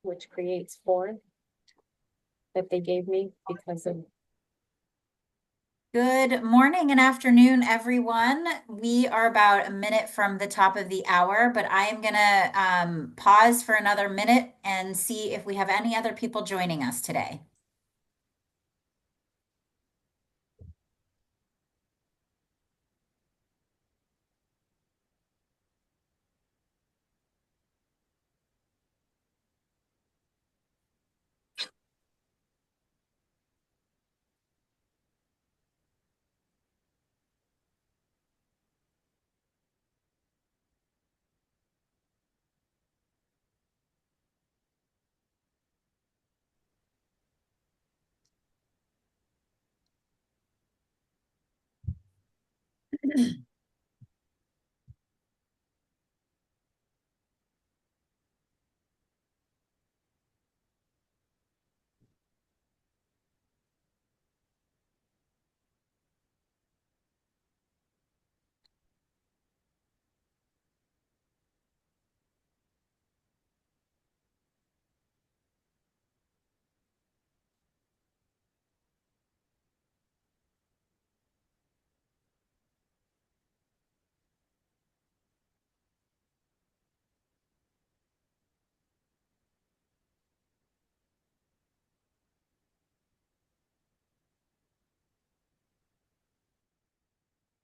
which creates four that they gave me because of. Good morning and afternoon, everyone. We are about a minute from the top of the hour, but I am going to pause for another minute and see if we have any other people joining us today.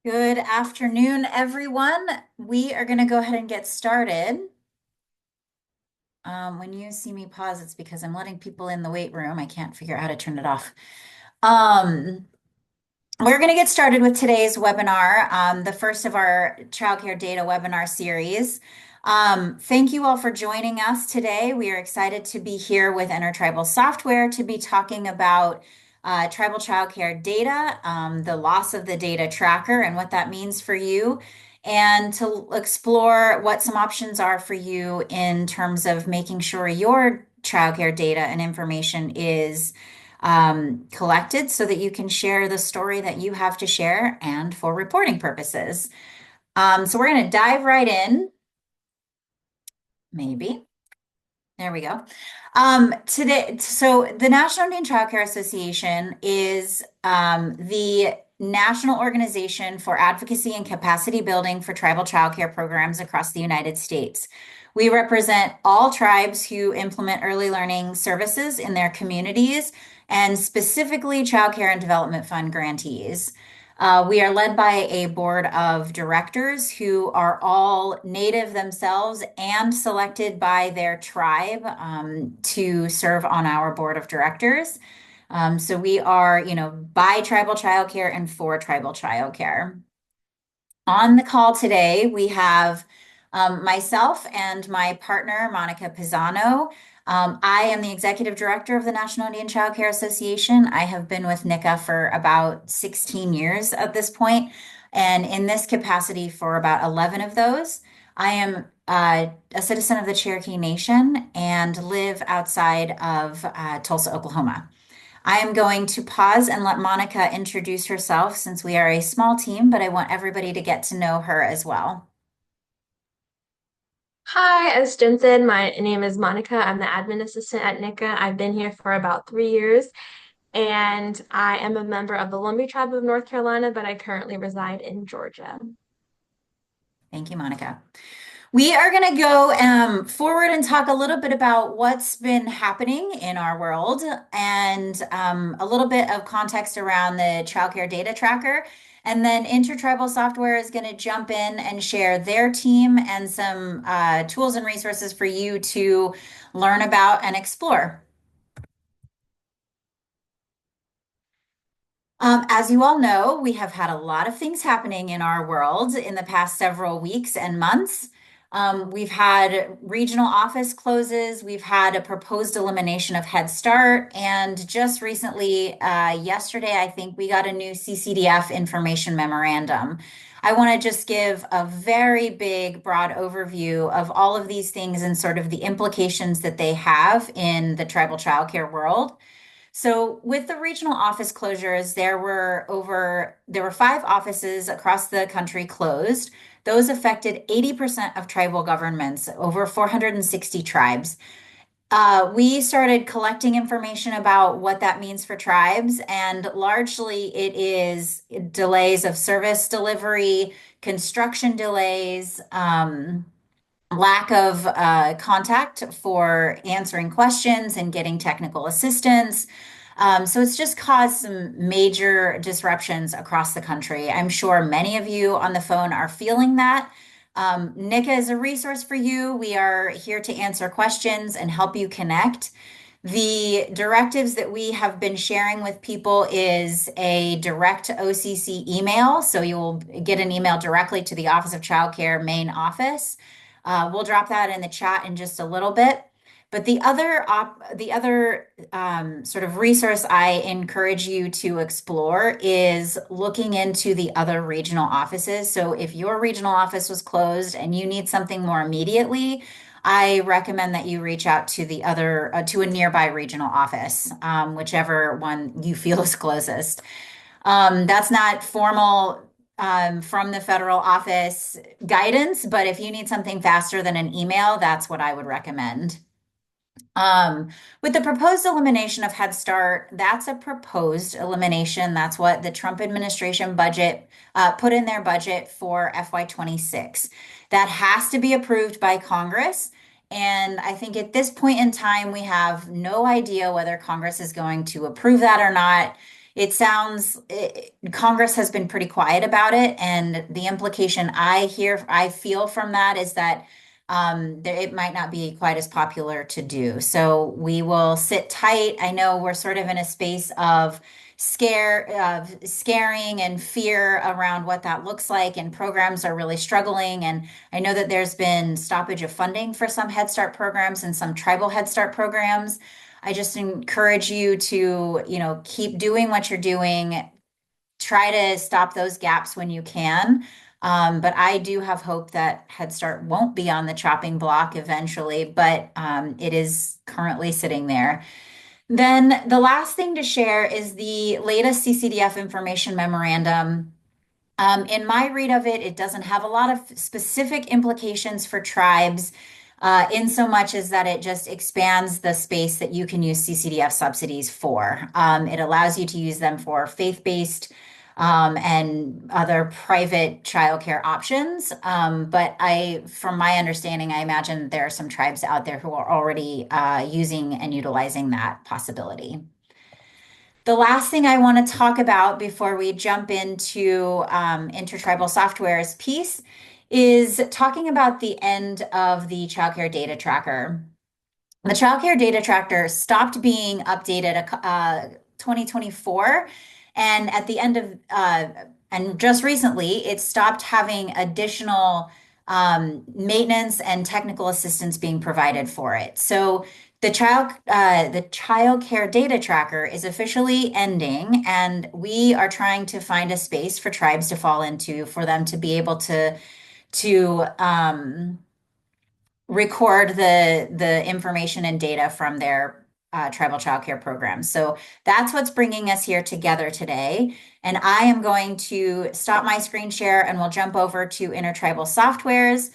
Good afternoon, everyone. We are going to go ahead and get started. When you see me pause, it's because I'm letting people in the wait room. I can't figure out how to turn it off. We're going to get started with today's webinar, the first of our childcare data webinar series. Thank you all for joining us today. We are excited to be here with Intertribal Software to be talking about tribal childcare data, the loss of the data tracker and what that means for you, and to explore what some options are for you in terms of making sure your childcare data and information is collected so that you can share the story that you have to share and for reporting purposes. So we're going to dive right in. Maybe. There we go. Today, so the National Indian Child Care Association is the national organization for advocacy and capacity building for tribal child care programs across the United States. We represent all tribes who implement early learning services in their communities and specifically Child Care and Development Fund grantees. We are led by a board of directors who are all Native themselves and selected by their tribe to serve on our board of directors. So we are, by tribal childcare and for tribal childcare. On the call today, we have myself and my partner, Monica Pisano. I am the executive director of the National Indian Child Care Association. I have been with NICA for about 16 years at this point, and in this capacity for about 11 of those. I am a citizen of the Cherokee Nation and live outside of Tulsa, Oklahoma. I am going to pause and let Monica introduce herself since we are a small team, but I want everybody to get to know her as well. Hi, as Jen said, my name is Monica. I'm the admin assistant at NICA. I've been here for about 3 years, and I am a member of the Lumbee Tribe of North Carolina, but I currently reside in Georgia. Thank you, Monica. We are going to go forward and talk a little bit about what's been happening in our world and a little bit of context around the childcare data tracker. And then Intertribal Software is going to jump in and share their team and some tools and resources for you to learn about and explore. As you all know, we have had a lot of things happening in our world in the past several weeks and months. We've had regional office closes, we've had a proposed elimination of Head Start, and just recently, yesterday, I think we got a new CCDF information memorandum. I want to just give a very big, broad overview of all of these things and sort of the implications that they have in the tribal childcare world. So with the regional office closures, there were 5 offices across the country closed. Those affected 80% of tribal governments, over 460 tribes. We started collecting information about what that means for tribes, and largely it is delays of service delivery, construction delays, lack of contact for answering questions and getting technical assistance. So it's just caused some major disruptions across the country. I'm sure many of you on the phone are feeling that. NICA is a resource for you. We are here to answer questions and help you connect. The directives that we have been sharing with people is a direct OCC email. So you'll get an email directly to the Office of Child Care main office. We'll drop that in the chat in just a little bit. But the other sort of resource I encourage you to explore is looking into the other regional offices. So if your regional office was closed and you need something more immediately, I recommend that you reach out to the other to a nearby regional office, whichever one you feel is closest. That's not formal from the federal office guidance, but if you need something faster than an email, that's what I would recommend. With the proposed elimination of Head Start, that's a proposed elimination. That's what the Trump administration budget put in their budget for FY26. That has to be approved by Congress. And I think at this point in time, we have no idea whether Congress is going to approve that or not. Congress has been pretty quiet about it. And the implication I feel from that is that it might not be quite as popular to do. So we will sit tight. I know we're sort of in a space of scaring and fear around what that looks like, and programs are really struggling. And I know that there's been stoppage of funding for some Head Start programs and some tribal Head Start programs. I just encourage you to, keep doing what you're doing. Try to stop those gaps when you can. But I do have hope that Head Start won't be on the chopping block eventually, but it is currently sitting there. Then the last thing to share is the latest CCDF information memorandum. In my read of it, it doesn't have a lot of specific implications for tribes, in so much as that it just expands the space that you can use CCDF subsidies for. It allows you to use them for faith-based and other private childcare options. But from my understanding, I imagine there are some tribes out there who are already using and utilizing that possibility. The last thing I want to talk about before we jump into intertribal softwares piece is talking about the end of the Child Care Data Tracker. The Child Care Data Tracker stopped being updated 2024, and at the end of and just recently, it stopped having additional maintenance and technical assistance being provided for it. So the Child Care Data Tracker is officially ending, and we are trying to find a space for tribes to fall into for them to be able to record the information and data from their tribal child care programs. So that's what's bringing us here together today. And I am going to stop my screen share and we'll jump over to intertribal softwares,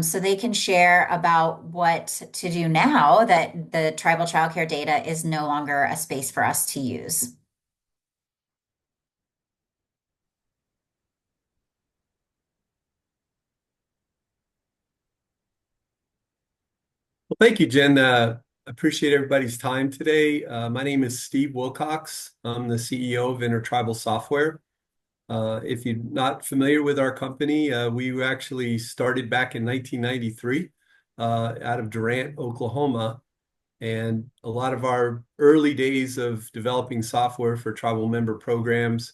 so they can share about what to do now that the tribal child care data is no longer a space for us to use. Well, thank you, Jen. Appreciate everybody's time today. My name is Steve Wilcox. I'm the CEO of Intertribal Software. If you're not familiar with our company, we actually started back in 1993 out of Durant, Oklahoma. And a lot of our early days of developing software for tribal member programs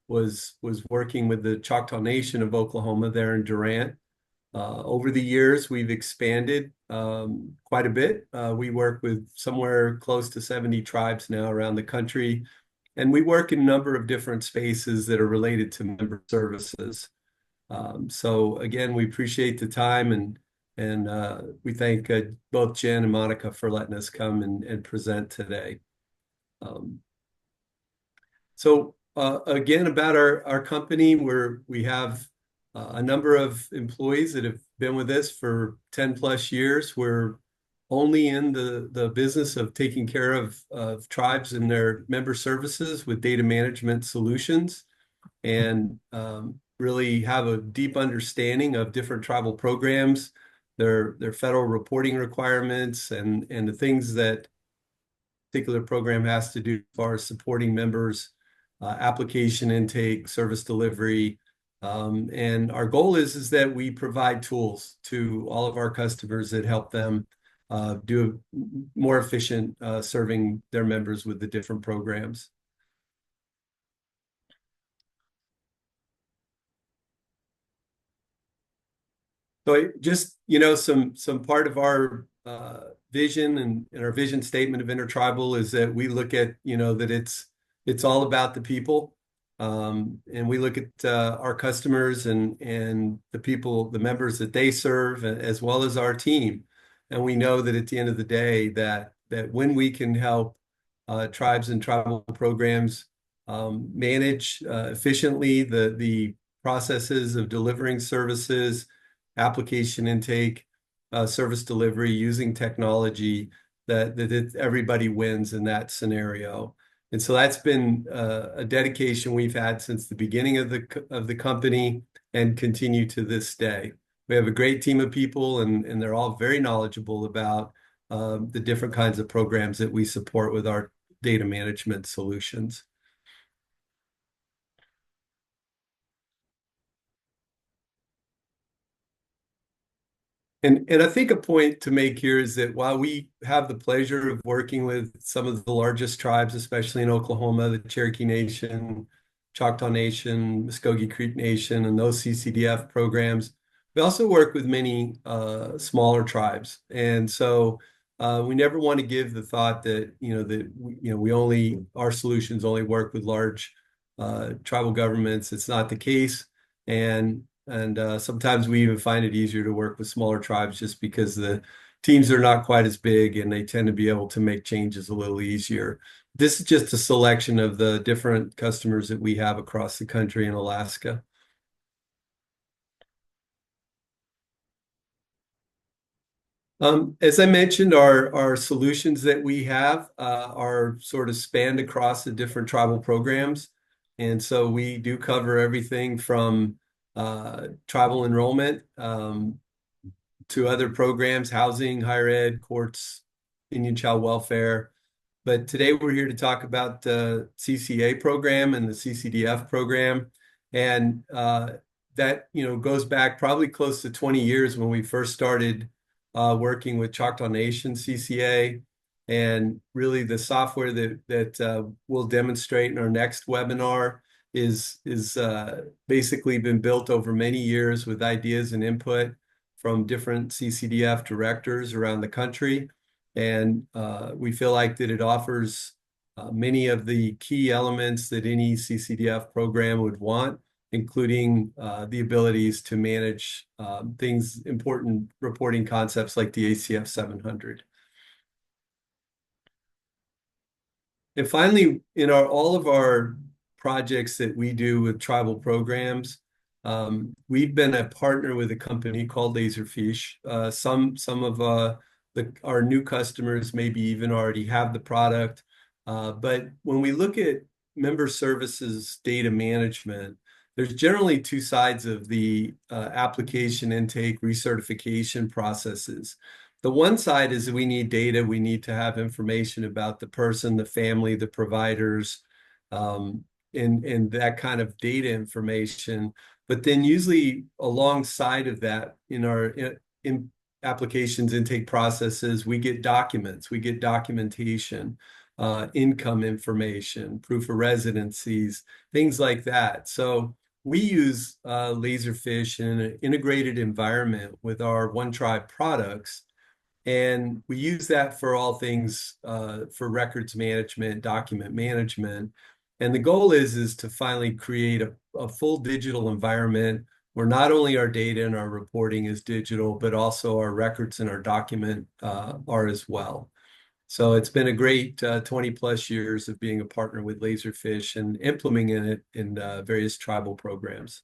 was working with the Choctaw Nation of Oklahoma there in Durant. Over the years, we've expanded quite a bit. We work with somewhere close to 70 tribes now around the country, and we work in a number of different spaces that are related to member services. So again, we appreciate the time, and we thank both Jen and Monica for letting us come and present today. So again, about our company, we have a number of employees that have been with us for 10 plus years. We're only in the business of taking care of tribes and their member services with data management solutions, and really have a deep understanding of different tribal programs, their federal reporting requirements, and the things that particular program has to do as far as supporting members, application intake, service delivery. And our goal is that we provide tools to all of our customers that help them do more efficient serving their members with the different programs. So just, some part of our vision and our vision statement of Intertribal is that we look at, that it's all about the people. And we look at our customers and the people, the members that they serve, as well as our team. And we know that at the end of the day, that when we can help tribes and tribal programs manage efficiently the processes of delivering services, application intake, service delivery using technology, that everybody wins in that scenario. And so that's been a dedication we've had since the beginning of the company and continue to this day. We have a great team of people, and they're all very knowledgeable about the different kinds of programs that we support with our data management solutions. And I think a point to make here is that while we have the pleasure of working with some of the largest tribes, especially in Oklahoma, the Cherokee Nation, Choctaw Nation, Muskogee Creek Nation, and those CCDF programs, we also work with many smaller tribes. And so we never want to give the thought that, our solutions only work with large tribal governments. It's not the case. And sometimes we even find it easier to work with smaller tribes just because the teams are not quite as big and they tend to be able to make changes a little easier. This is just a selection of the different customers that we have across the country in Alaska. As I mentioned, our solutions that we have are sort of spanned across the different tribal programs. And so we do cover everything from tribal enrollment to other programs, housing, higher ed, courts, Indian child welfare. But today we're here to talk about the CCA program and the CCDF program. And that, goes back probably close to 20 years when we first started working with Choctaw Nation CCA. And really the software that we'll demonstrate in our next webinar is basically been built over many years with ideas and input from different CCDF directors around the country. And we feel like that it offers many of the key elements that any CCDF program would want, including the abilities to manage important reporting concepts like the ACF 700. And finally, in all of our projects that we do with tribal programs, we've been a partner with a company called Laserfish. Some of our new customers maybe even already have the product. But when we look at member services data management, there's generally two sides of the application intake recertification processes. The one side is that we need data. We need to have information about the person, the family, the providers, and that kind of data information. But then usually alongside of that, in our applications intake processes, we get documents, we get documentation, income information, proof of residencies, things like that. So we use Laserfish in an integrated environment with our OneTribe products. And we use that for all things for records management, document management. And the goal is to finally create a full digital environment where not only our data and our reporting is digital, but also our records and our document are as well. So it's been a great 20 plus years of being a partner with Laserfish and implementing it in various tribal programs.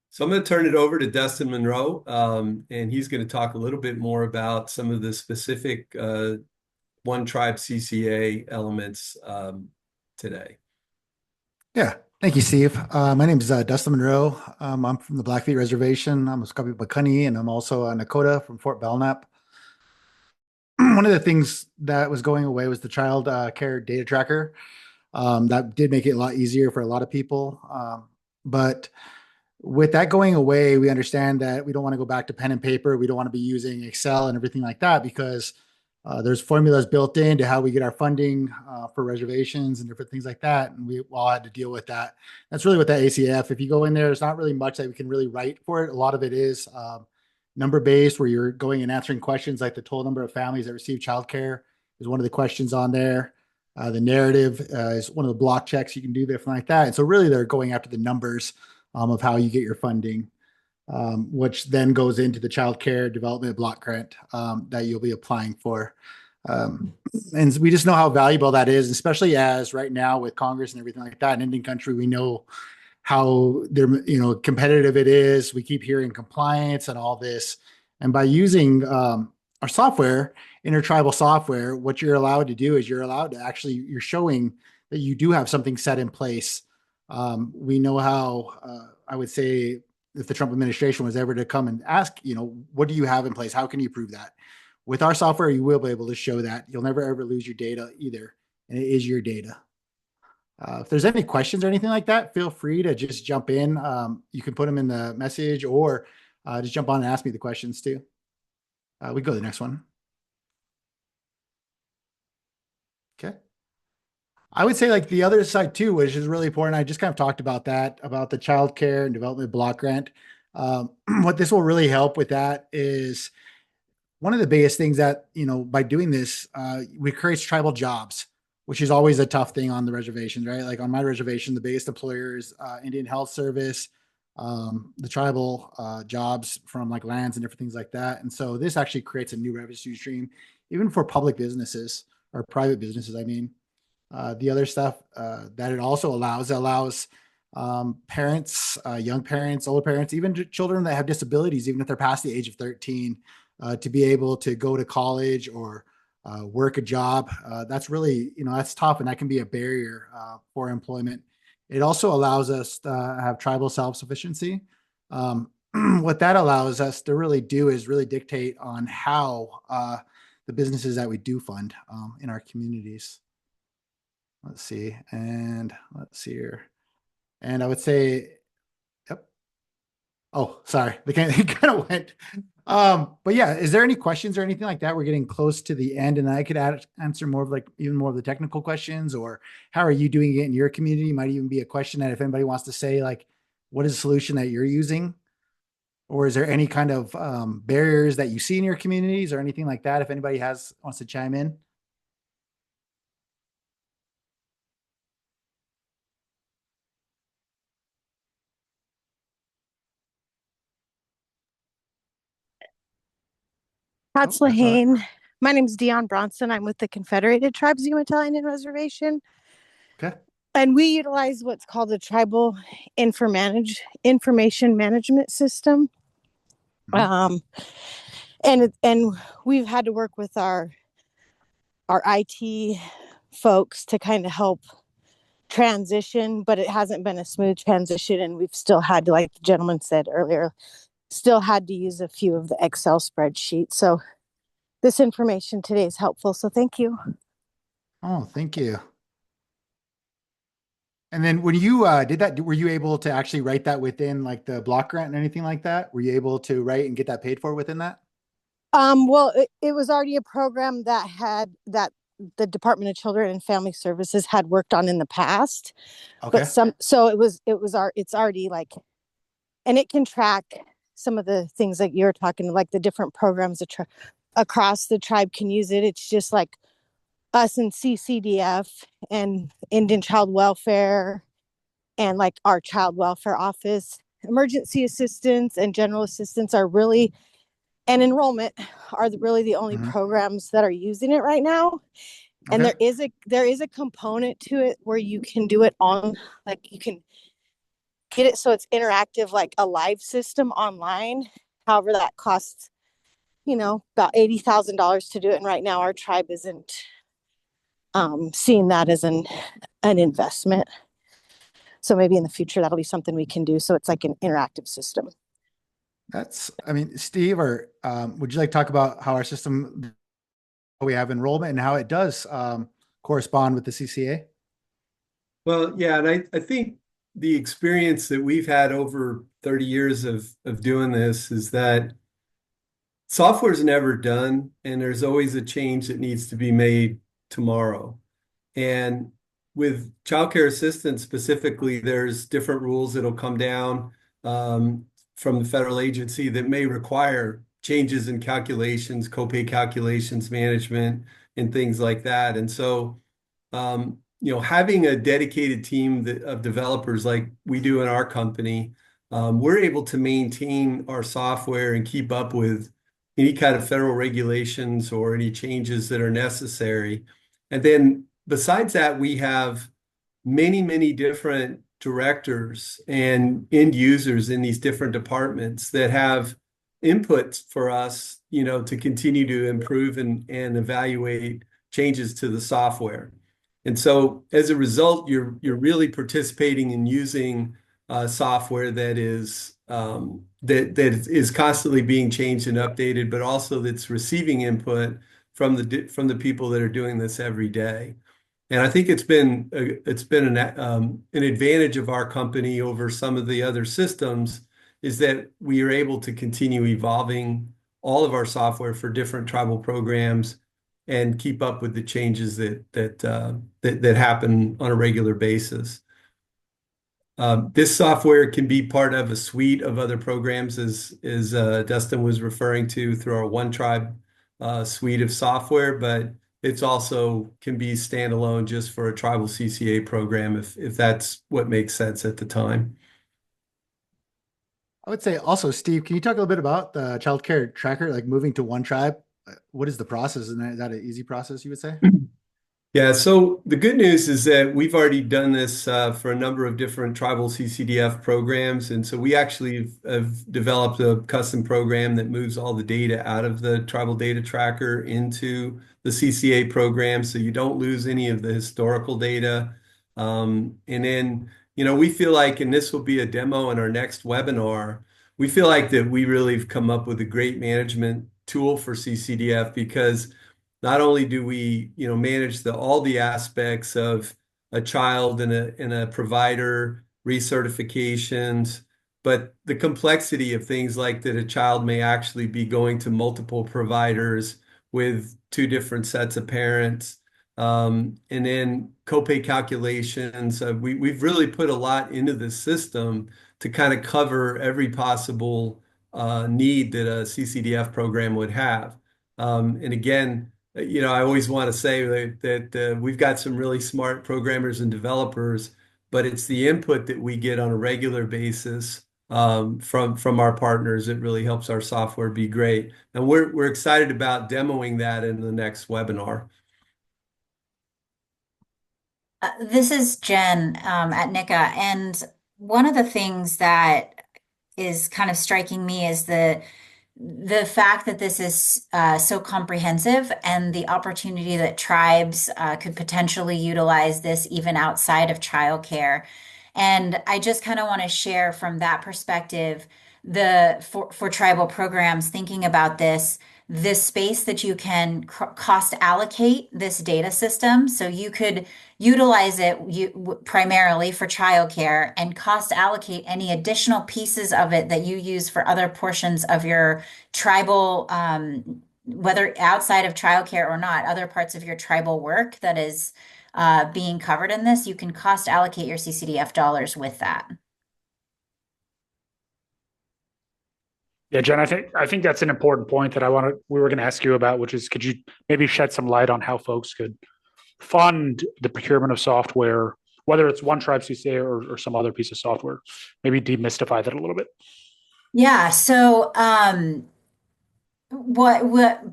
So I'm going to turn it over to Dustin Monroe, and he's going to talk a little bit more about some of the specific OneTribe CCA elements today. Yeah, thank you, Steve. My name is Dustin Monroe. I'm from the Blackfeet Reservation. I'm a Scubby Buckhoney, and I'm also a Nakota from Fort Belknap. One of the things that was going away was the child care data tracker. That did make it a lot easier for a lot of people. But with that going away, we understand that we don't want to go back to pen and paper. We don't want to be using Excel and everything like that because there's formulas built into how we get our funding for reservations and different things like that. And we all had to deal with that. That's really what that ACF, if you go in there, there's not really much that we can really write for it. A lot of it is number based, where you're going and answering questions like the total number of families that receive childcare is one of the questions on there. The narrative is one of the block checks you can do, different like that. And so really they're going after the numbers of how you get your funding, which then goes into the child care development block grant that you'll be applying for. And we just know how valuable that is, especially as right now with Congress and everything like that in Indian country, we know how competitive it is. We keep hearing compliance and all this. And by using our software, intertribal software, what you're allowed to do is you're showing that you do have something set in place. We know how, I would say, if the Trump administration was ever to come and ask, what do you have in place? How can you prove that? With our software, you will be able to show that. You'll never, ever lose your data either. And it is your data. If there's any questions or anything like that, feel free to just jump in. You can put them in the message or just jump on and ask me the questions too. We go to the next one. Okay. I would say like the other side too, which is really important. I just kind of talked about that, about the child care and development block grant. What this will really help with that is one of the biggest things that, by doing this, we create tribal jobs, which is always a tough thing on the reservations, right? Like on my reservation, the biggest employer is Indian Health Service, the tribal jobs from like lands and different things like that. And so this actually creates a new revenue stream, even for public businesses or private businesses. I mean, the other stuff that it also allows parents, young parents, older parents, even children that have disabilities, even if they're past the age of 13, to be able to go to college or work a job. That's really, that's tough, and that can be a barrier for employment. It also allows us to have tribal self-sufficiency. What that allows us to really do is really dictate on how the businesses that we do fund in our communities. Let's see. And let's see here. And I would say, yep. Oh, sorry. They kind of went. But yeah, is there any questions or anything like that? We're getting close to the end, and I could answer more of even more of the technical questions, or how are you doing it in your community? Might even be a question that if anybody wants to say, like, what is the solution that you're using? Or is there any kind of barriers that you see in your communities or anything like that? If anybody wants to chime in. That's Oh, that's all right. Lahane. My name's Dion Bronson. I'm with the Confederated Tribes Umatilla Indian Reservation. Okay. And we utilize what's called the Tribal Information Management System. Mhm. And we've had to work with our IT folks to kind of help transition, but it hasn't been a smooth transition. And we've still had to, like the gentleman said earlier, still had to use a few of the Excel spreadsheets. So this information today is helpful. So thank you. Oh, thank you. And then when you did that, were you able to actually write that within like the block grant and anything like that? Were you able to write and get that paid for within that? Well, it was already a program that the Department of Children and Family Services had worked on in the past. Okay. But it's already like, and it can track some of the things that you're talking, like the different programs across the tribe can use it. It's just like us and CCDF and Indian Child Welfare and like our Child Welfare Office, emergency assistance and general assistance are really and enrollment are really the only programs that are using it right now. And Okay. there is a component to it where you can do it on, like you can get it so it's interactive, like a live system online. However, that costs, about $80,000 to do it. And right now our tribe isn't seeing that as an investment. So maybe in the future that'll be something we can do. So it's like an interactive system. Steve, or would you like to talk about how our system, we have enrollment and how it does correspond with the CCA? Well, yeah, and I think the experience that we've had over 30 years of doing this is that software's never done, and there's always a change that needs to be made tomorrow. And with child care assistance specifically, there's different rules that'll come down from the federal agency that may require changes in calculations, copay calculations, management, and things like that. And so, having a dedicated team of developers like we do in our company, we're able to maintain our software and keep up with any kind of federal regulations or any changes that are necessary. And then besides that, we have many, many different directors and end users in these different departments that have inputs for us, to continue to improve and evaluate changes to the software. And so as a result, you're really participating in using software that is constantly being changed and updated, but also that's receiving input from the people that are doing this every day. And I think it's been an advantage of our company over some of the other systems is that we are able to continue evolving all of our software for different tribal programs and keep up with the changes that happen on a regular basis. This software can be part of a suite of other programs, as Dustin was referring to, through our OneTribe suite of software, but it's also can be standalone just for a tribal CCA program if that's what makes sense at the time. I would say also, Steve, can you talk a little bit about the child care tracker, like moving to OneTribe? What is the process? And is that an easy process, you would say? Yeah, so the good news is that we've already done this for a number of different tribal CCDF programs. And so we actually have developed a custom program that moves all the data out of the tribal data tracker into the CCA program, so you don't lose any of the historical data. And then, we feel like, and this will be a demo in our next webinar, we feel like that we really have come up with a great management tool for CCDF, because not only do we, manage all the aspects of a child and a provider recertifications, but the complexity of things like that a child may actually be going to multiple providers with two different sets of parents, and then copay calculations. We've really put a lot into this system to kind of cover every possible need that a CCDF program would have. And again, I always want to say that we've got some really smart programmers and developers, but it's the input that we get on a regular basis from our partners that really helps our software be great. And we're excited about demoing that in the next webinar. This is Jen at NICA, and one of the things that is kind of striking me is the fact that this is so comprehensive, and the opportunity that tribes could potentially utilize this even outside of childcare. And I just kind of want to share from that perspective, for tribal programs, thinking about this space that you can cost allocate this data system. So you could utilize it primarily for childcare and cost allocate any additional pieces of it that you use for other portions of your tribal, whether outside of childcare or not, other parts of your tribal work that is being covered in this. You can cost allocate your CCDF dollars with that. Yeah, Jen, I think that's an important point that we were going to ask you about, which is, could you maybe shed some light on how folks could fund the procurement of software, whether it's OneTribe CCA or some other piece of software? Maybe demystify that a little bit. Yeah, so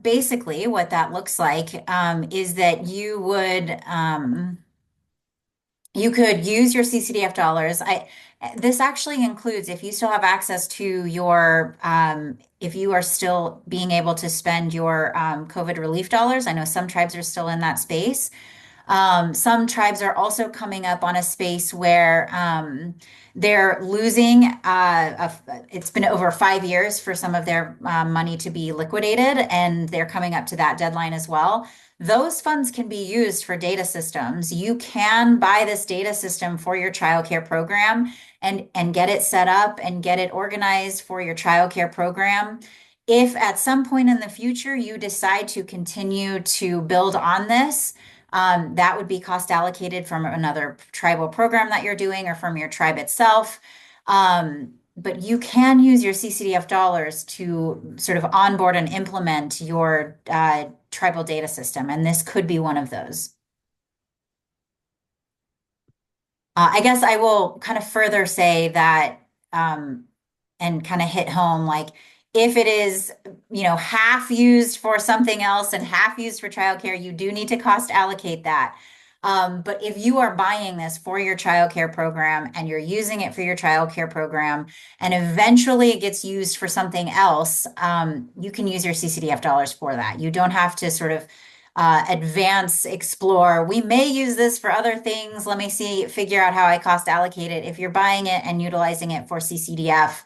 Basically what that looks like is that you could use your CCDF dollars. This actually includes if you still have access to your if you are still being able to spend your COVID relief dollars. I know some tribes are still in that space. Some tribes are also coming up on a space where they're losing. It's been over 5 years for some of their money to be liquidated, and they're coming up to that deadline as well. Those funds can be used for data systems. You can buy this data system for your childcare program and get it set up and get it organized for your childcare program. If at some point in the future you decide to continue to build on this, that would be cost allocated from another tribal program that you're doing or from your tribe itself. But you can use your CCDF dollars to sort of onboard and implement your tribal data system, and this could be one of those. I guess I will kind of further say that and kind of hit home, like if it is, half used for something else and half used for childcare, you do need to cost allocate that. But if you are buying this for your childcare program and you're using it for your childcare program, and eventually it gets used for something else, you can use your CCDF dollars for that. You don't have to sort of advance, explore. We may use this for other things. Let me figure out how I cost allocate it. If you're buying it and utilizing it for CCDF,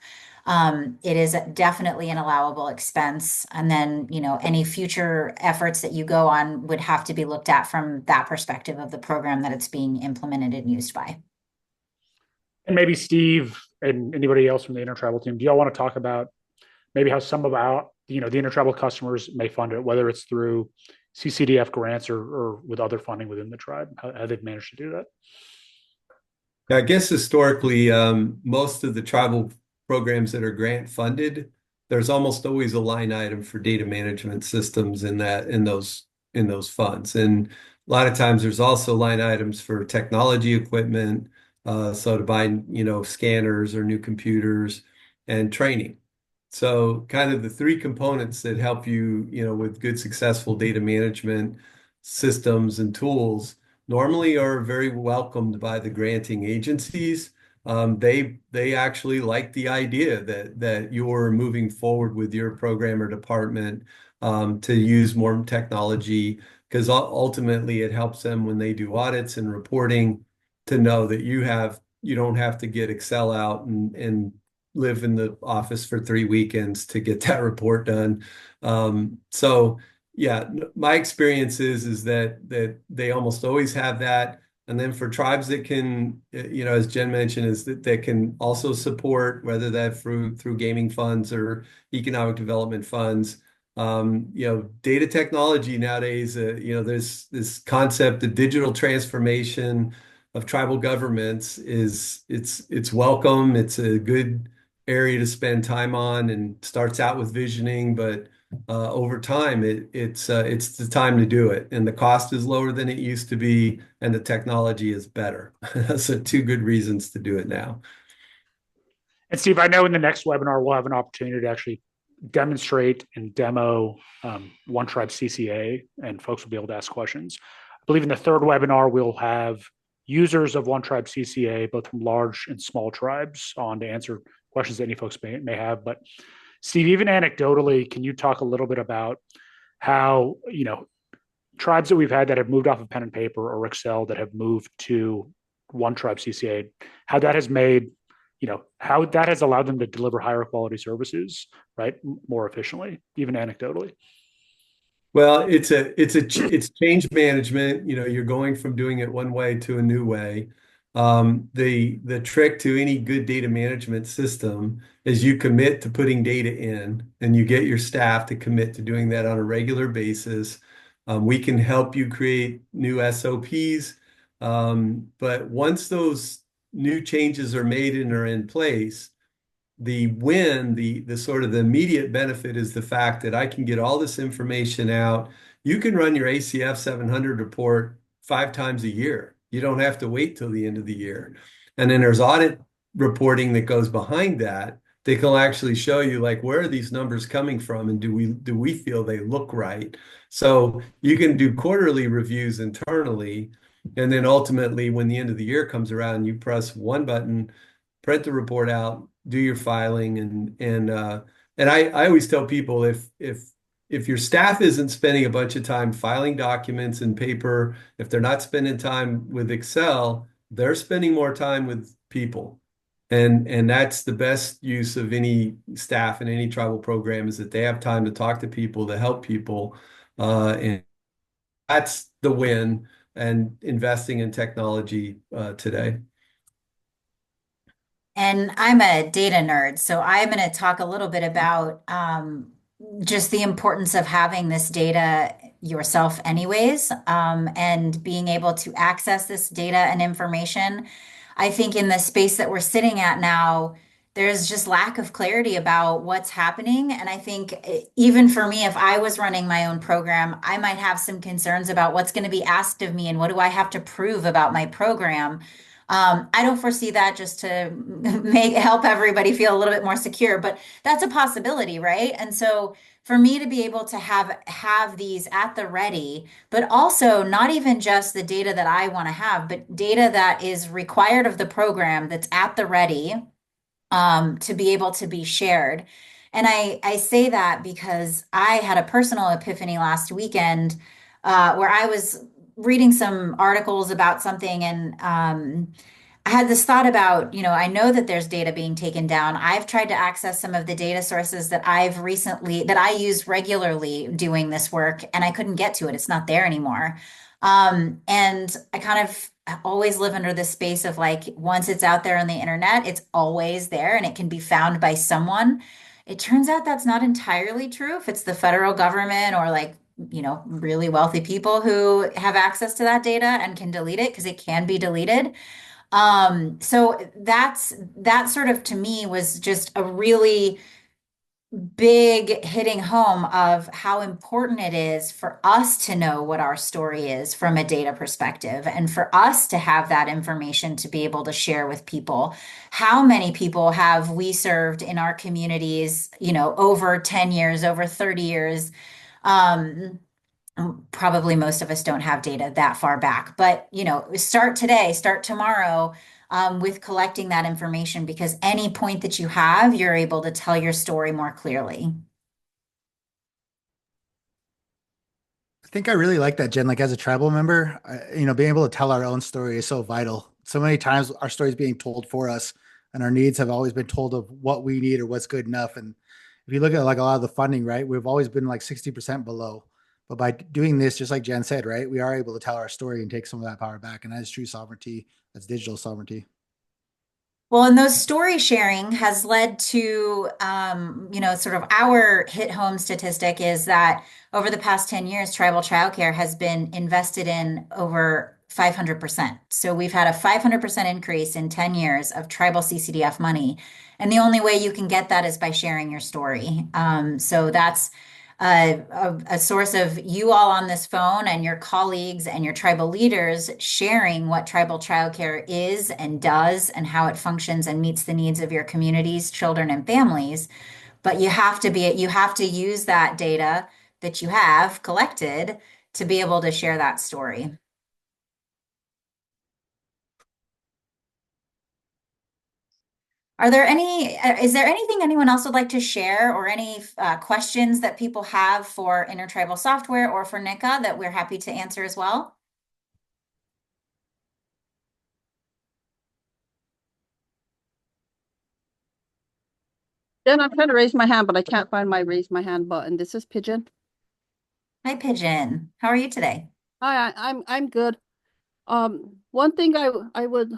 it is definitely an allowable expense. And then, any future efforts that you go on would have to be looked at from that perspective of the program that it's being implemented and used by. And maybe Steve and anybody else from the intertribal team, do y'all want to talk about maybe how some of our, the intertribal customers may fund it, whether it's through CCDF grants or with other funding within the tribe, how they've managed to do that? I guess historically, most of the tribal programs that are grant funded, there's almost always a line item for data management systems in those funds. And a lot of times there's also line items for technology equipment, so to buy, scanners or new computers and training. So kind of the three components that help you, with good, successful data management systems and tools normally are very welcomed by the granting agencies. They actually like the idea that you're moving forward with your program or department to use more technology, because ultimately it helps them when they do audits and reporting to know that you don't have to get Excel out and live in the office for 3 weekends to get that report done. So yeah, my experience is that they almost always have that. And then for tribes that can, as Jen mentioned, is that can also support, whether that through gaming funds or economic development funds, data technology nowadays, there's this concept of digital transformation of tribal governments it's welcome. It's a good area to spend time on, and starts out with visioning, but over time it's the time to do it, and the cost is lower than it used to be, and the technology is better. So 2 good reasons to do it now. And Steve, I know in the next webinar we'll have an opportunity to actually demonstrate and demo OneTribe CCA, and folks will be able to ask questions. I believe in the third webinar we'll have users of OneTribe CCA, both from large and small tribes, on to answer questions that any folks may have. But Steve, even anecdotally, can you talk a little bit about how, tribes that we've had that have moved off of pen and paper or Excel that have moved to OneTribe CCA, how that has made, how that has allowed them to deliver higher quality services, right, more efficiently, even anecdotally? Well, it's change management. You're going from doing it one way to a new way. The trick to any good data management system is you commit to putting data in, and you get your staff to commit to doing that on a regular basis. We can help you create new SOPs, but once those new changes are made and are in place, the sort of the immediate benefit is the fact that I can get all this information out. You can run your ACF 700 report 5 times a year. You don't have to wait till the end of the year. And then there's audit reporting that goes behind that they can actually show you like where are these numbers coming from and do we feel they look right? So you can do quarterly reviews internally, and then ultimately when the end of the year comes around, you press one button, print the report out, do your filing, and I always tell people if your staff isn't spending a bunch of time filing documents in paper, if they're not spending time with Excel, they're spending more time with people. And that's the best use of any staff in any tribal program is that they have time to talk to people, to help people. And that's the win and investing in technology today. And I'm a data nerd, so I'm going to talk a little bit about just the importance of having this data yourself, anyways, and being able to access this data and information. I think in the space that we're sitting at now, there's just lack of clarity about what's happening. And I think even for me, if I was running my own program, I might have some concerns about what's going to be asked of me and what do I have to prove about my program. I don't foresee that just to help everybody feel a little bit more secure, but that's a possibility, right? And so for me to be able to have these at the ready, but also not even just the data that I want to have, but data that is required of the program that's at the ready, to be able to be shared. And I say that because I had a personal epiphany last weekend, where I was reading some articles about something, and I had this thought about, I know that there's data being taken down. I've tried to access some of the data sources that I use regularly doing this work, and I couldn't get to it. It's not there anymore. And I kind of always live under this space of like, once it's out there on the internet, it's always there and it can be found by someone. It turns out that's not entirely true if it's the federal government or like, really wealthy people who have access to that data and can delete it because it can be deleted. So that sort of to me was just a really big hitting home of how important it is for us to know what our story is from a data perspective and for us to have that information to be able to share with people. How many people have we served in our communities, over 10 years, over 30 years? Probably most of us don't have data that far back, but start today, start tomorrow, with collecting that information, because any point that you have, you're able to tell your story more clearly. I think I really like that, Jen. Like as a tribal member, being able to tell our own story is so vital. So many times our story is being told for us, and our needs have always been told of what we need or what's good enough. And if you look at like a lot of the funding, right, we've always been like 60% below. But by doing this, just like Jen said, right, we are able to tell our story and take some of that power back. And that is true sovereignty. That's digital sovereignty. Well, and those story sharing has led to, sort of our hit home statistic is that over the past 10 years, tribal childcare has been invested in over 500%. So we've had a 500% increase in 10 years of tribal CCDF money. And the only way you can get that is by sharing your story. So that's a source of you all on this phone and your colleagues and your tribal leaders sharing what tribal childcare is and does and how it functions and meets the needs of your communities, children, and families. But you have to use that data that you have collected to be able to share that story. Is there anything anyone else would like to share or any questions that people have for intertribal software or for NICA that we're happy to answer as well? Then I'm trying to raise my hand, but I can't find my raise my hand button. This is Pigeon. Hi, Pigeon. How are you today? Hi, I'm good. One thing I would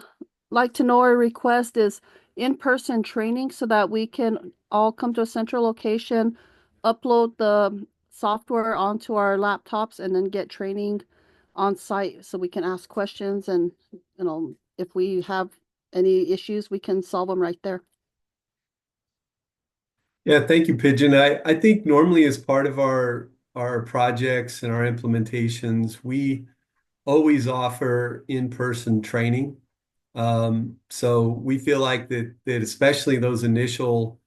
like to know or request is in-person training so that we can all come to a central location, upload the software onto our laptops, and then get training on site so we can ask questions, and if we have any issues, we can solve them right there. Yeah, thank you, Pigeon. I think normally as part of our projects and our implementations, we always offer in-person training. So we feel like that especially those initial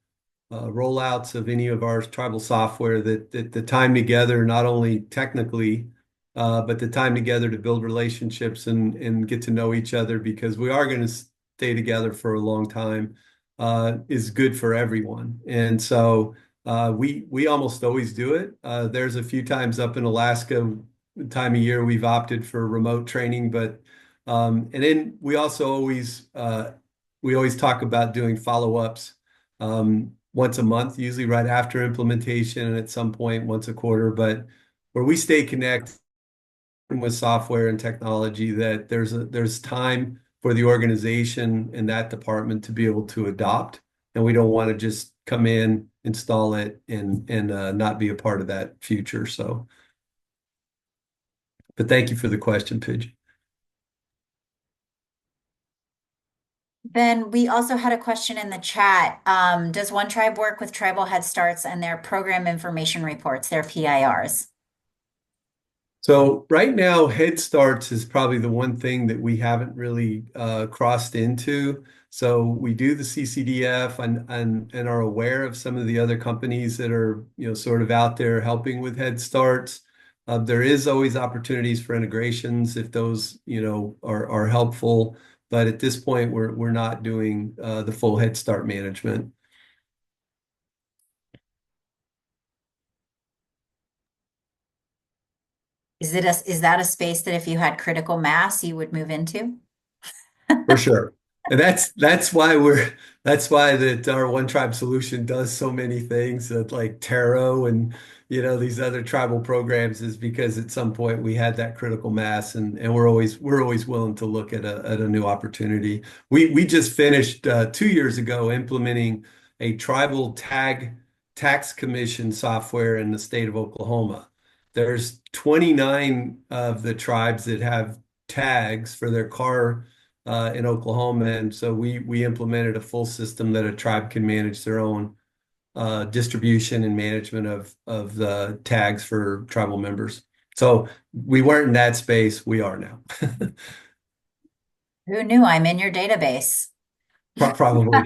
rollouts of any of our tribal software, that the time together, not only technically, but the time together to build relationships and get to know each other, because we are going to stay together for a long time, is good for everyone. And so we almost always do it. There's a few times up in Alaska, time of year we've opted for remote training, but and then we also always talk about doing follow-ups once a month, usually right after implementation, and at some point once a quarter, but where we stay connected with software and technology, that there's time for the organization and that department to be able to adopt, and we don't want to just come in, install it, and not be a part of that future. So, but thank you for the question, Pidge. Then we also had a question in the chat. Does OneTribe work with tribal Head Starts and their program information reports, their PIRs? So right now, Head Starts is probably the one thing that we haven't really crossed into. So we do the CCDF and are aware of some of the other companies that are, sort of out there helping with Head Starts. There is always opportunities for integrations if those, are helpful. But at this point, we're not doing the full Head Start management. Is that a space that if you had critical mass, you would move into? For sure. And that's why that our OneTribe solution does so many things, that like Taro and these other tribal programs, is because at some point we had that critical mass, and we're always willing to look at a new opportunity. We just finished 2 years ago implementing a tribal tax commission software in the state of Oklahoma. There's 29 of the tribes that have tags for their car in Oklahoma, and so we implemented a full system that a tribe can manage their own distribution and management of the tags for tribal members. So we weren't in that space. We are now. Who knew? I'm in your database. Probably.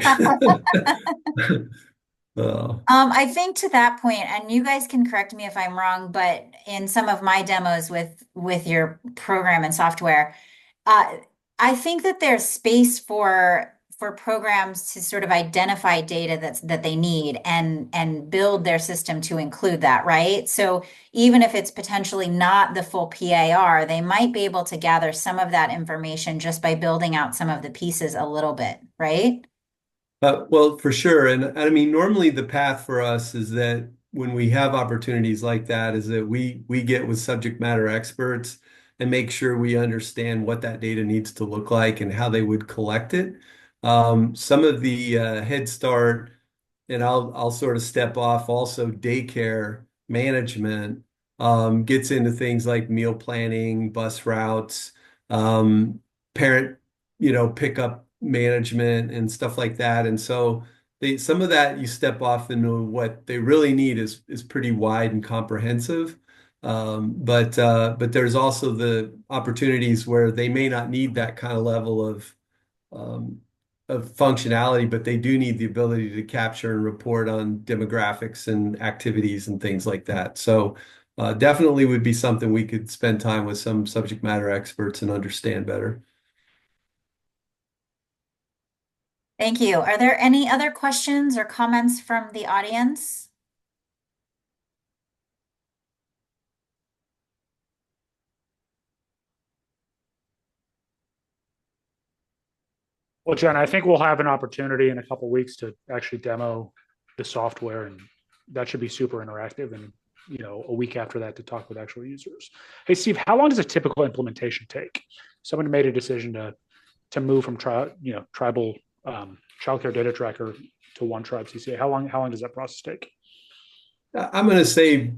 I think to that point, and you guys can correct me if I'm wrong, but in some of my demos with your program and software, I think that there's space for programs to sort of identify data that they need and build their system to include that, right? So even if it's potentially not the full PIR, they might be able to gather some of that information just by building out some of the pieces a little bit, right? Well, for sure. And I mean, normally the path for us is that when we have opportunities like that, is that we get with subject matter experts and make sure we understand what that data needs to look like and how they would collect it. Some of the Head Start, and I'll sort of step off, also daycare management gets into things like meal planning, bus routes, parent, pickup management and stuff like that. And so some of that you step off into what they really need is pretty wide and comprehensive. But there's also the opportunities where they may not need that kind of level of functionality, but they do need the ability to capture and report on demographics and activities and things like that. So definitely would be something we could spend time with some subject matter experts and understand better. Thank you. Are there any other questions or comments from the audience? Well, Jen, I think we'll have an opportunity in a couple of weeks to actually demo the software, and that should be super interactive. And a week after that to talk with actual users. Hey, Steve, how long does a typical implementation take? Someone made a decision to move from tribal child care data tracker to OneTribe CCA. How long does that process take? I'm going to say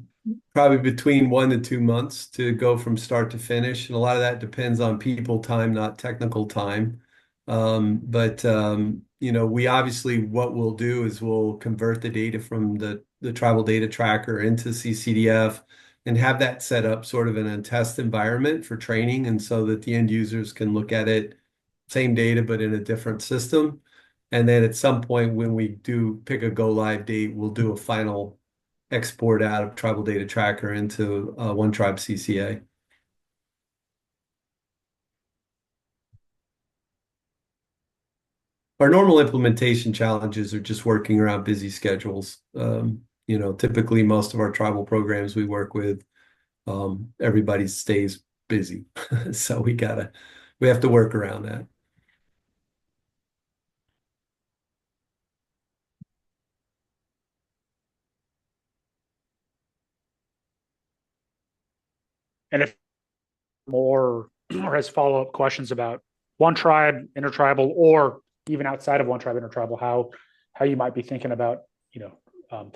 probably between 1 to 2 months to go from start to finish, and a lot of that depends on people time, not technical time. We obviously, what we'll do is we'll convert the data from the tribal data tracker into CCDF and have that set up sort of in a test environment for training, and so that the end users can look at it, same data, but in a different system. And then at some point when we do pick a go live date, we'll do a final export out of Tribal Data Tracker into OneTribe CCA. Our normal implementation challenges are just working around busy schedules. Typically most of our tribal programs we work with, everybody stays busy. So we have to work around that. And if more or has follow-up questions about OneTribe, Intertribal, or even outside of OneTribe, Intertribal, how you might be thinking about,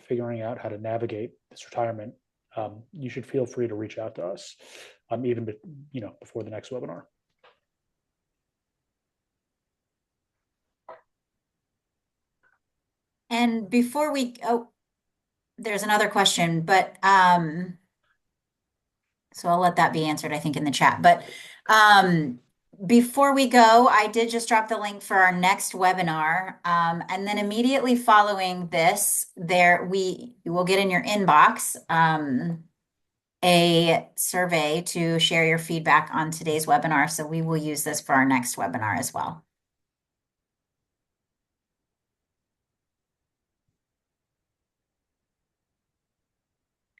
figuring out how to navigate this retirement, you should feel free to reach out to us, even before the next webinar. And before there's another question, but so I'll let that be answered, I think, in the chat. But before we go, I did just drop the link for our next webinar. And then immediately following this, you will get in your inbox a survey to share your feedback on today's webinar. So we will use this for our next webinar as well.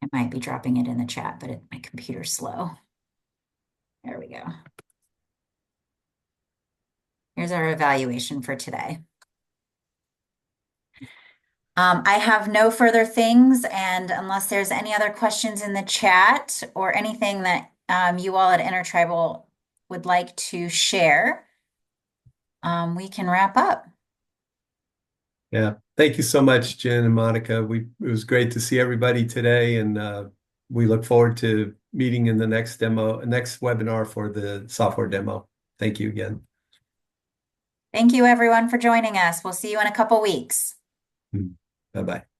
I might be dropping it in the chat, but my computer's slow. There we go. Here's our evaluation for today. I have no further things, and unless there's any other questions in the chat or anything that you all at Intertribal would like to share, we can wrap up. Yeah. Thank you so much, Jen and Monica. It was great to see everybody today, and we look forward to meeting in the next webinar for the software demo. Thank you again. Thank you, everyone, for joining us. We'll see you in a couple weeks. Bye-bye.